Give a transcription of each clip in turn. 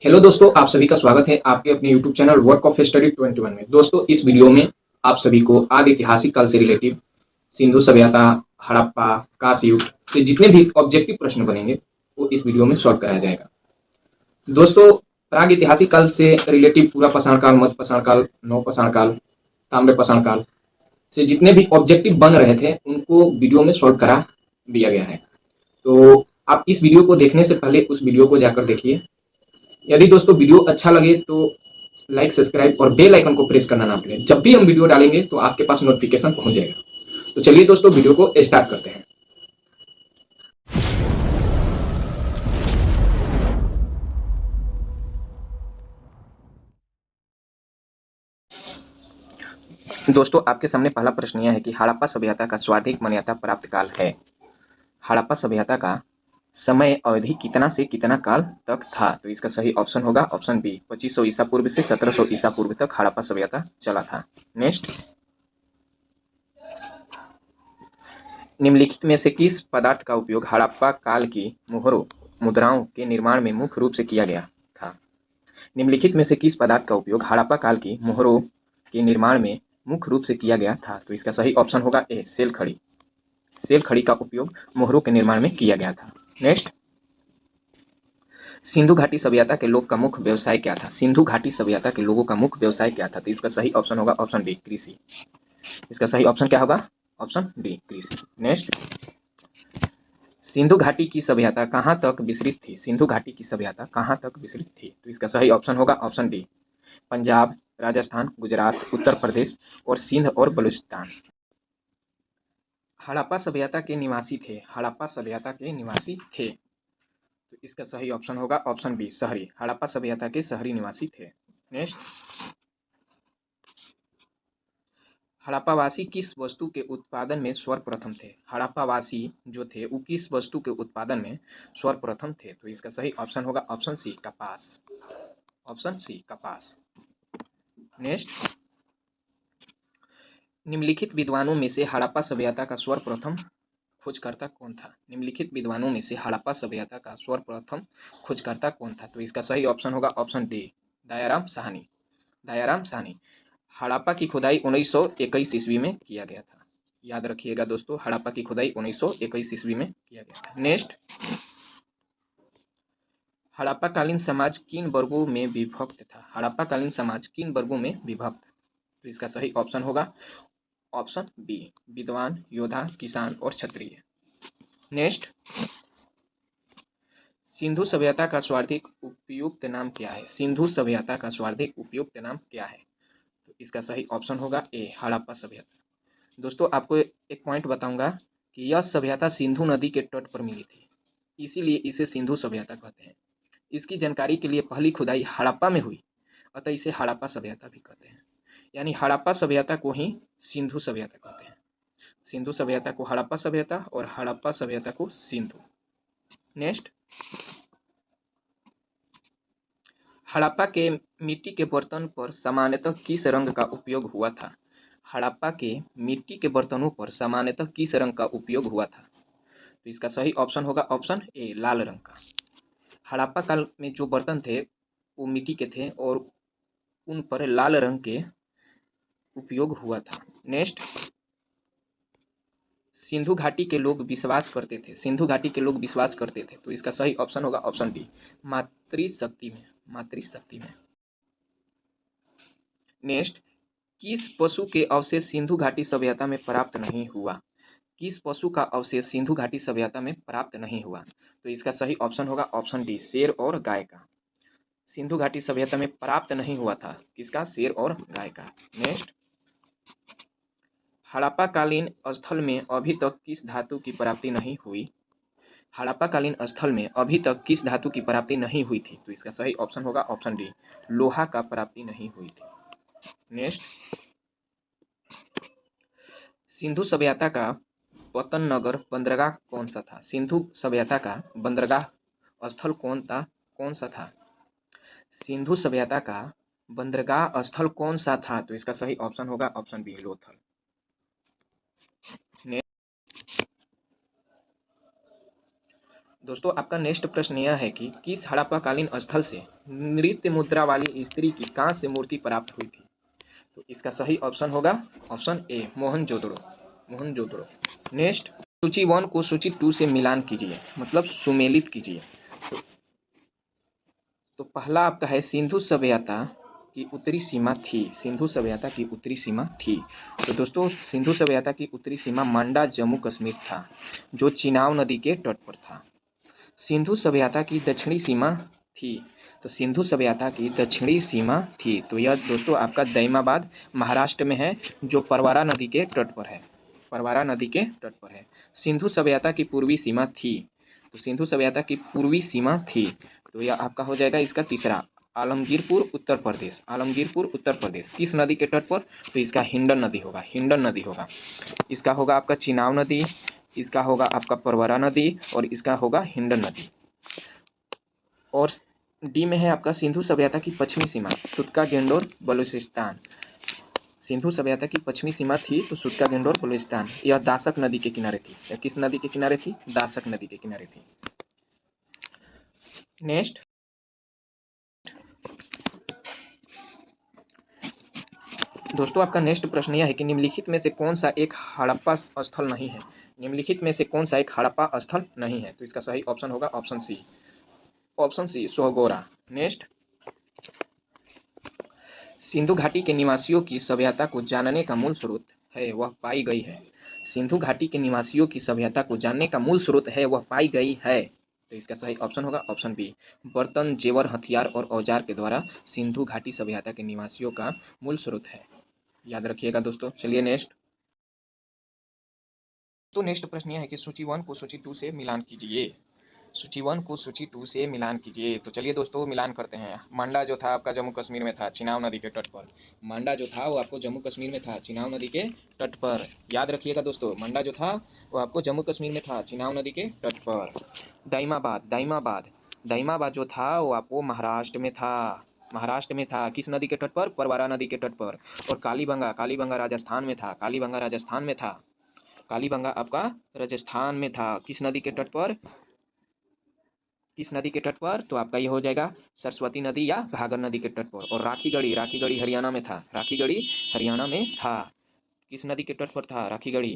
Hello दोस्तों, आप सभी का स्वागत है आपके अपने YouTube channel work of study 21 में। दोस्तों, इस वीडियो में आप सभी को आदि ऐतिहासिक काल से रिलेटिव सिंधु सभ्यता, हड़प्पा, कांस्य युग से जितने भी ऑब्जेक्टिव प्रश्न बनेंगे वो इस वीडियो में सॉल्व कराया जाएगा। दोस्तों, प्राग ऐतिहासिक काल से रिलेटिव पूरा पाषाण काल, मध्य पाषाण काल, नव पाषाण काल, ताम्र पाषाण काल से जितने भी ऑब्जेक्टिव बन रहे थे उनको वीडियो में सॉल्व करा दिया गया है। तो आप इस वीडियो को देखने से पहले उस वीडियो को जाकर देखिए। यदि दोस्तों वीडियो अच्छा लगे तो लाइक, सब्सक्राइब और बेल आइकन को प्रेस करना ना भूलें। जब भी हम वीडियो डालेंगे तो आपके पास नोटिफिकेशन पहुंच जाएगा। तो चलिए दोस्तों, वीडियो को स्टार्ट करते हैं। दोस्तों, आपके सामने पहला प्रश्न यह है कि हड़प्पा सभ्यता का सर्वाधिक मान्यता प्राप्त काल है। हड़प्पा सभ्यता का समय अवधि कितना से कितना काल तक था? तो इसका सही ऑप्शन होगा ऑप्शन बी, 2500 ईसा पूर्व से 1700 ईसा पूर्व तक हड़प्पा सभ्यता चला था। नेक्स्ट, निम्नलिखित में से किस पदार्थ का उपयोग हड़प्पा काल की मोहरों, मुद्राओं के निर्माण में मुख्य रूप से किया गया था? निम्नलिखित में से किस पदार्थ का उपयोग हड़प्पा काल की मोहरों के निर्माण में मुख्य रूप से किया गया था? तो इसका सही ऑप्शन होगा ए, सेल खड़ी। सेल खड़ी का उपयोग मोहरों के निर्माण में किया गया था। नेक्स्ट, सिंधु घाटी सभ्यता के लोग का मुख्य व्यवसाय क्या था? सिंधु घाटी सभ्यता के लोगों का मुख्य व्यवसाय क्या था? तो इसका सही ऑप्शन होगा ऑप्शन बी, कृषि। इसका सही ऑप्शन क्या होगा? ऑप्शन बी, कृषि। नेक्स्ट, सिंधु घाटी की सभ्यता कहाँ तक विस्तृत थी? सिंधु घाटी की सभ्यता कहाँ तक विस्तृत थी? तो इसका सही ऑप्शन होगा ऑप्शन डी, पंजाब, राजस्थान, गुजरात, उत्तर प्रदेश और सिंध और बलूचिस्तान। हड़प्पा सभ्यता के निवासी थे। हड़प्पा सभ्यता के निवासी थे। तो इसका सही ऑप्शन होगा ऑप्शन बी, शहरी। हड़प्पा सभ्यता के शहरी निवासी थे। नेक्स्ट, हड़प्पावासी किस वस्तु के उत्पादन में सर्वप्रथम थे? हड़प्पावासी जो थे वो किस वस्तु के उत्पादन में सर्वप्रथम थे? तो इसका सही ऑप्शन होगा ऑप्शन सी, कपास। ऑप्शन सी, कपास। नेक्स्ट, निम्नलिखित विद्वानों में से हड़प्पा सभ्यता का सर्वप्रथम खोजकर्ता कौन था? निम्नलिखित विद्वानों में से हड़प्पा सभ्यता का सर्वप्रथम खोजकर्ता कौन था? तो इसका सही ऑप्शन होगा ऑप्शन डी, दयाराम साहनी। दयाराम साहनी। हड़प्पा की खुदाई 1921 ईस्वी में किया गया था। याद रखिएगा दोस्तों, हड़प्पा की खुदाई 1921 ईस्वी में किया गया था। नेक्स्ट, हड़प्पाकालीन समाज किन वर्गों में विभक्त था? हड़प्पाकालीन समाज किन वर्गों में विभक्त? तो इसका सही ऑप्शन होगा ऑप्शन बी, विद्वान, योद्धा, किसान और क्षत्रिय। नेक्स्ट, सिंधु सभ्यता का सर्वाधिक उपयुक्त नाम क्या है? सिंधु सभ्यता का सर्वाधिक उपयुक्त नाम क्या है? तो इसका सही ऑप्शन होगा ए, हड़प्पा सभ्यता। दोस्तों, आपको एक पॉइंट बताऊंगा कि यह सभ्यता सिंधु नदी के तट पर मिली थी, इसीलिए इसे सिंधु सभ्यता कहते हैं। इसकी जानकारी के लिए पहली खुदाई हड़प्पा में हुई, अतः इसे हड़प्पा सभ्यता भी कहते हैं। यानी हड़प्पा सभ्यता को ही सिंधु सभ्यता कहते हैं। सिंधु सभ्यता को हड़प्पा सभ्यता और हड़प्पा सभ्यता को सिंधु। नेक्स्ट, हड़प्पा के मिट्टी के बर्तन पर सामान्यतः किस रंग का उपयोग हुआ था? हड़प्पा के मिट्टी के बर्तनों पर सामान्यतः किस रंग का उपयोग हुआ था? तो इसका सही ऑप्शन होगा ऑप्शन ए, लाल रंग का। हड़प्पा काल में जो बर्तन थे वो मिट्टी के थे और उन पर लाल रंग के उपयोग हुआ था। नेक्स्ट, सिंधु घाटी के लोग विश्वास करते थे। सिंधु घाटी के लोग विश्वास करते थे। तो इसका सही ऑप्शन होगा ऑप्शन डी, मातृशक्ति में। मातृशक्ति में। नेक्स्ट, किस पशु के अवशेष सिंधु घाटी सभ्यता में प्राप्त नहीं हुआ? किस पशु का अवशेष सिंधु घाटी सभ्यता में प्राप्त नहीं हुआ? तो इसका सही ऑप्शन होगा ऑप्शन डी, शेर और गाय का। सिंधु घाटी सभ्यता में प्राप्त नहीं हुआ था किसका? शेर और गाय का। नेक्स्ट, हड़प्पाकालीन स्थल में अभी तक किस धातु की प्राप्ति नहीं हुई? हड़प्पाकालीन स्थल में अभी तक किस धातु की प्राप्ति नहीं हुई थी? तो इसका सही ऑप्शन होगा ऑप्शन डी, लोहा का प्राप्ति नहीं हुई थी। नेक्स्ट, सिंधु सभ्यता का पतन नगर बंदरगाह कौन सा था? सिंधु सभ्यता का बंदरगाह स्थल कौन सा था? सिंधु सभ्यता का बंदरगाह स्थल कौन सा था? तो इसका सही ऑप्शन होगा ऑप्शन बी, लोथल। दोस्तों आपका नेक्स्ट प्रश्न यह है कि किस हड़प्पाकालीन स्थल से नृत्य मुद्रा वाली स्त्री की कांस्य मूर्ति प्राप्त हुई थी? तो इसका सही ऑप्शन होगा option A Mohenjodaro. Mohenjodaro. Next, सूची 1 को सूची 2 से मिलान कीजिए, मतलब सुमेलित कीजिए। तो पहला आपका है सिंधु सभ्यता की उत्तरी सीमा थी। सिंधु सभ्यता की उत्तरी सीमा थी। तो दोस्तों सिंधु सभ्यता की उत्तरी सीमा मांडा जम्मू कश्मीर था, जो चिनाब नदी के तट पर था। सिंधु सभ्यता की दक्षिणी सीमा थी। तो सिंधु सभ्यता की दक्षिणी सीमा थी, तो यह दोस्तों आपका दैमाबाद महाराष्ट्र में है, जो परवारा नदी के तट पर है। परवारा नदी के तट पर है। सिंधु सभ्यता की पूर्वी सीमा थी। तो सिंधु सभ्यता की पूर्वी सीमा थी, तो यह आपका हो जाएगा इसका तीसरा, आलमगीरपुर उत्तर प्रदेश। आलमगीरपुर उत्तर प्रदेश किस नदी के तट पर? तो इसका हिंडन नदी होगा। हिंडन नदी होगा। इसका होगा आपका चिनाब नदी, इसका होगा आपका परवरा नदी, और इसका होगा हिंडन नदी। और डी में है आपका सिंधु सभ्यता की पश्चिमी सीमा, सुतका गेंडोर बलूचिस्तान। सिंधु सभ्यता की पश्चिमी सीमा थी तो सुतका गेंडोर बलूचिस्तान। यह दासक नदी के किनारे थी। यह किस नदी के किनारे थी? दासक नदी के किनारे थी। नेक्स्ट, दोस्तों आपका नेक्स्ट प्रश्न यह है कि निम्नलिखित में से कौन सा एक हड़प्पा स्थल नहीं है? निम्नलिखित में से कौन सा एक हड़प्पा स्थल नहीं है? तो इसका सही ऑप्शन होगा option C. Option C Sohgaura. Next, Sindhu घाटी के निवासियों की सभ्यता को जानने का मूल स्रोत है वह पाई गई है। सिंधु घाटी के निवासियों की सभ्यता को जानने का मूल स्रोत है वह पाई गई है। तो इसका सही ऑप्शन होगा ऑप्शन बी। बर्तन, जेवर, हथियार और औजार के द्वारा सिंधु घाटी सभ्यता के निवासियों का मूल स्रोत है। याद रखिएगा दोस्तों। चलिए नेक्स्ट। तो नेक्स्ट प्रश्न यह है कि सूची 1 को सूची 2 से मिलान कीजिए। सूची 1 को सूची 2 से मिलान कीजिए। तो चलिए दोस्तों मिलान करते हैं। मांडा जो था आपका जम्मू कश्मीर में था, चिनाब नदी के तट पर। मांडा जो था वो आपको जम्मू कश्मीर में था, चिनाब नदी के तट पर। याद रखिएगा दोस्तों, मांडा जो था वो आपको जम्मू कश्मीर में था, चिनाब नदी के तट पर। दाइमाबाद, दाइमाबाद, दाइमाबाद जो था वो आपको महाराष्ट्र में था। महाराष्ट्र में था। किस नदी के तट पर? परवारा नदी के तट पर। और कालीबंगा, कालीबंगा राजस्थान में था। कालीबंगा राजस्थान में था। कालीबंगा आपका राजस्थान में था। किस नदी के तट पर? किस नदी के तट पर? तो आपका ये हो जाएगा सरस्वती नदी या घाघर नदी के तट पर। और राखीगढ़ी, राखीगढ़ी हरियाणा में था। राखीगढ़ी हरियाणा में था। किस नदी के तट पर था राखीगढ़ी?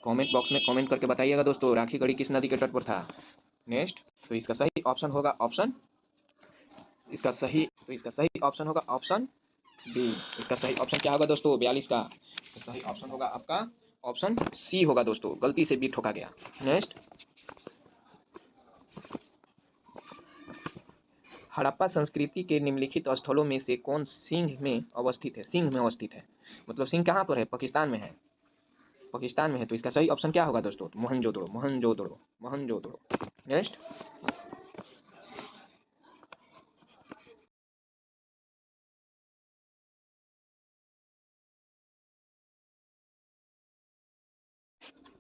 कमेंट बॉक्स में कमेंट करके बताइएगा दोस्तों, राखीगढ़ी किस नदी के तट पर था। नेक्स्ट, तो इसका सही ऑप्शन होगा ऑप्शन, इसका सही ऑप्शन होगा ऑप्शन बी। इसका सही ऑप्शन क्या होगा दोस्तों? 42 का सही ऑप्शन होगा आपका ऑप्शन सी होगा दोस्तों। गलती से बी ठोका गया। नेक्स्ट, हड़प्पा संस्कृति के निम्नलिखित स्थलों में से कौन सिंह में अवस्थित है? सिंह में अवस्थित है, मतलब सिंह कहाँ पर है? पाकिस्तान में है। पाकिस्तान में है, तो इसका सही ऑप्शन क्या होगा दोस्तों? मोहनजोदड़ो, मोहनजोदड़ो, मोहनजोदड़ो। नेक्स्ट,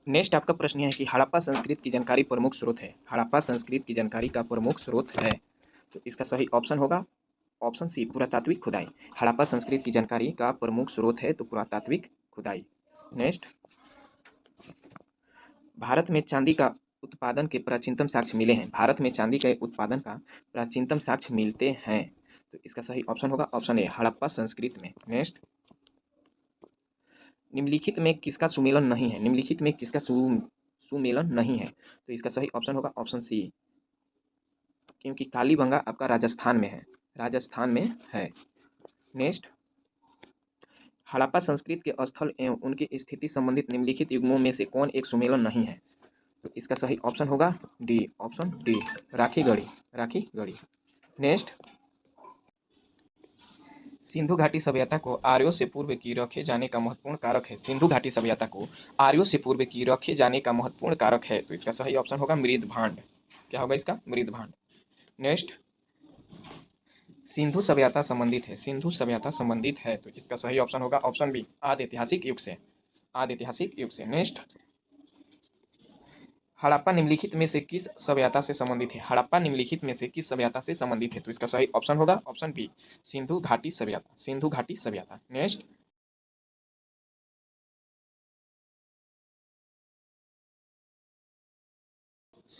नेक्स्ट आपका प्रश्न है कि हड़प्पा संस्कृति की जानकारी प्रमुख स्रोत है। हड़प्पा संस्कृति की जानकारी का प्रमुख स्रोत है, तो इसका सही ऑप्शन होगा ऑप्शन सी, पुरातात्विक खुदाई। हड़प्पा संस्कृति की जानकारी का प्रमुख स्रोत है तो पुरातात्विक खुदाई। नेक्स्ट, भारत में चांदी का उत्पादन के प्राचीनतम साक्ष्य मिले हैं। भारत में चांदी के उत्पादन का प्राचीनतम साक्ष्य मिलते हैं, तो इसका सही ऑप्शन होगा ऑप्शन ए, हड़प्पा संस्कृति में। नेक्स्ट, निम्नलिखित में किसका सुमेलन नहीं है? निम्नलिखित में किसका सुमेलन नहीं है? तो इसका सही ऑप्शन होगा ऑप्शन सी, क्योंकि कालीबंगा आपका राजस्थान में है। राजस्थान में है। नेक्स्ट, हड़प्पा संस्कृति के स्थल एवं उनकी स्थिति संबंधित निम्नलिखित युग्मों में से कौन एक सुमेलन नहीं है? तो इसका सही ऑप्शन होगा D, option D, Rakhigarhi, Rakhigarhi. Next, Sindhu घाटी सभ्यता को आर्यों से पूर्व की रखे जाने का महत्वपूर्ण कारक है। सिंधु घाटी सभ्यता को आर्यों से पूर्व की रखे जाने का महत्वपूर्ण कारक है, तो इसका सही ऑप्शन होगा मृदभांड। क्या होगा इसका? मृदभांड। नेक्स्ट, सिंधु सभ्यता संबंधित है। सिंधु सभ्यता संबंधित है, तो इसका सही ऑप्शन होगा ऑप्शन बी, आदि ऐतिहासिक युग से। आदि ऐतिहासिक युग से। नेक्स्ट, हड़प्पा निम्नलिखित में से किस सभ्यता से संबंधित है? हड़प्पा निम्नलिखित में से किस सभ्यता से संबंधित है? तो इसका सही ऑप्शन होगा ऑप्शन बी, सिंधु घाटी सभ्यता। सिंधु घाटी सभ्यता। नेक्स्ट,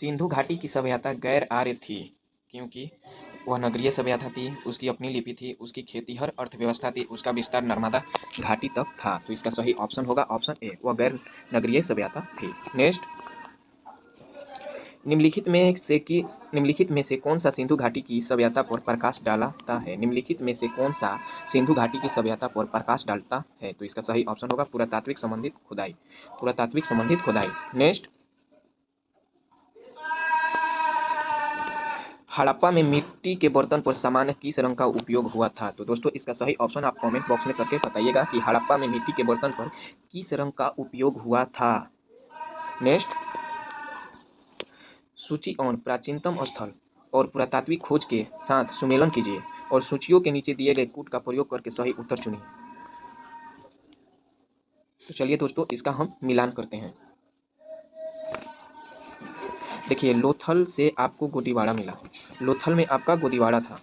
सिंधु घाटी की सभ्यता गैर आर्य थी क्योंकि वह नगरीय सभ्यता थी, उसकी अपनी लिपि थी, उसकी खेतीहर अर्थव्यवस्था थी, उसका विस्तार नर्मदा घाटी तक था। तो इसका सही ऑप्शन होगा ऑप्शन ए, वह गैर नगरीय सभ्यता थी। नेक्स्ट, निम्नलिखित में से कौन सा सिंधु घाटी की सभ्यता पर प्रकाश डालता है? निम्नलिखित में से कौन सा सिंधु घाटी की सभ्यता पर प्रकाश डालता है? तो इसका सही ऑप्शन होगा पुरातात्विक संबंधित खुदाई। पुरातात्विक संबंधित खुदाई। नेक्स्ट, हड़प्पा में मिट्टी के बर्तन पर सामान्य किस रंग का उपयोग हुआ था? तो दोस्तों इसका सही ऑप्शन आप कमेंट बॉक्स में करके बताइएगा कि हड़प्पा में मिट्टी के बर्तन पर किस रंग का उपयोग हुआ था। नेक्स्ट, सूची और प्राचीनतम स्थल और पुरातात्विक खोज के साथ सुमेलन कीजिए और सूचियों के नीचे दिए गए कूट का प्रयोग करके सही उत्तर चुनिए। तो चलिए दोस्तों इसका हम मिलान करते हैं। देखिए, लोथल से आपको गोदीवाड़ा मिला, लोथल में आपका गोदीवाड़ा था।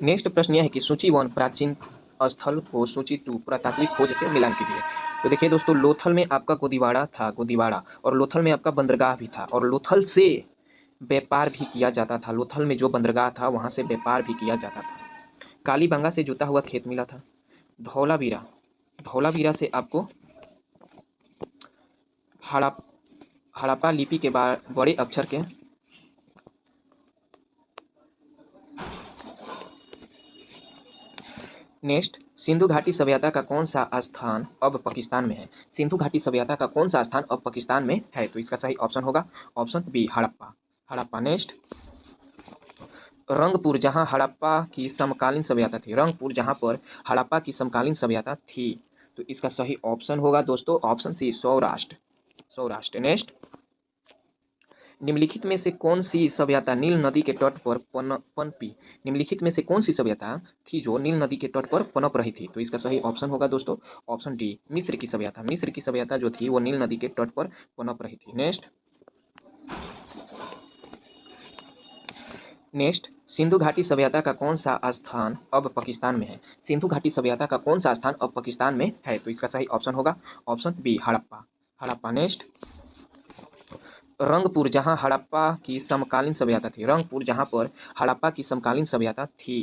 नेक्स्ट प्रश्न यह है कि सूची 1 प्राचीन स्थल को सूची 2 पुरातात्विक खोज से मिलान कीजिए। तो देखिए दोस्तों, लोथल में आपका गोदीवाड़ा था, गोदीवाड़ा, और लोथल में आपका बंदरगाह भी था, और लोथल से व्यापार भी किया जाता था। लोथल में जो बंदरगाह था वहां से व्यापार भी किया जाता था। कालीबंगा से जुता हुआ खेत मिला था। धौलावीरा, धौलावीरा से आपको हड़प्पा लिपि के बड़े अक्षर के नेक्स्ट, सिंधु घाटी सभ्यता का कौन सा स्थान अब पाकिस्तान में है? सिंधु घाटी सभ्यता का कौन सा स्थान अब पाकिस्तान में है? तो इसका सही ऑप्शन होगा option B, Harappa. Harappa. Next, Rangpur जहां हड़प्पा की समकालीन सभ्यता थी, रंगपुर जहां पर हड़प्पा की समकालीन सभ्यता थी। तो इसका सही ऑप्शन होगा दोस्तों option C, Saurashtra. Saurashtra. Next, निम्नलिखित में से कौन सी सभ्यता नील नदी के तट पर पनपी? निम्नलिखित में से कौन सी सभ्यता थी जो नील नदी के तट पर पनप रही थी? तो इसका सही ऑप्शन होगा दोस्तों ऑप्शन डी, मिस्र की सभ्यता। मिस्र की सभ्यता जो थी वो नील नदी के तट पर पनप रही थी। नेक्स्ट, सिंधु घाटी सभ्यता का कौन सा स्थान अब पाकिस्तान में है? सिंधु घाटी सभ्यता का कौन सा स्थान अब पाकिस्तान में है? तो इसका सही ऑप्शन होगा option B, Harappa. Harappa. Next, Rangpur जहां हड़प्पा की समकालीन सभ्यता थी, रंगपुर जहां पर हड़प्पा की समकालीन सभ्यता थी।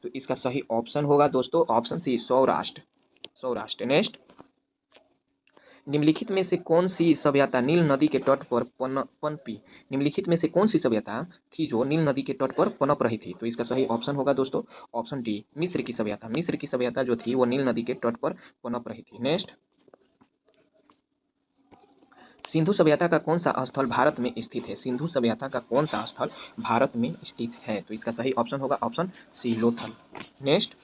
तो इसका सही ऑप्शन होगा दोस्तों option C, Saurashtra. Saurashtra. Next, निम्नलिखित में से कौन सी सभ्यता नील नदी के तट पर पनपी? निम्नलिखित में से कौन सी सभ्यता थी जो नील नदी के तट पर पनप रही थी? तो इसका सही ऑप्शन होगा दोस्तों ऑप्शन डी, मिस्र की सभ्यता। मिस्र की सभ्यता जो थी वो नील नदी के तट पर पनप रही थी। नेक्स्ट, सिंधु सभ्यता का कौन सा स्थल भारत में स्थित है? सिंधु सभ्यता का कौन सा स्थल भारत में स्थित है? तो इसका सही ऑप्शन होगा ऑप्शन सी, लोथल। नेक्स्ट,